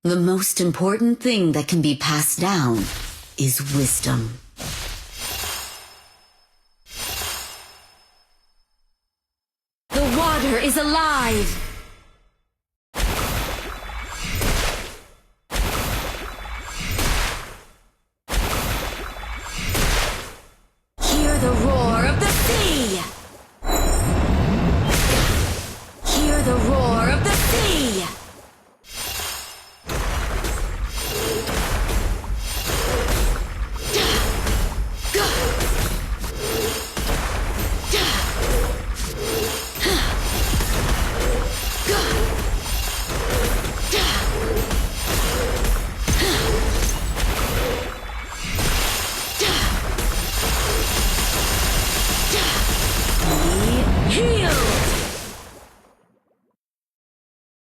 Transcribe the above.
The most important thing that can be passed down is wisdom. The water is alive!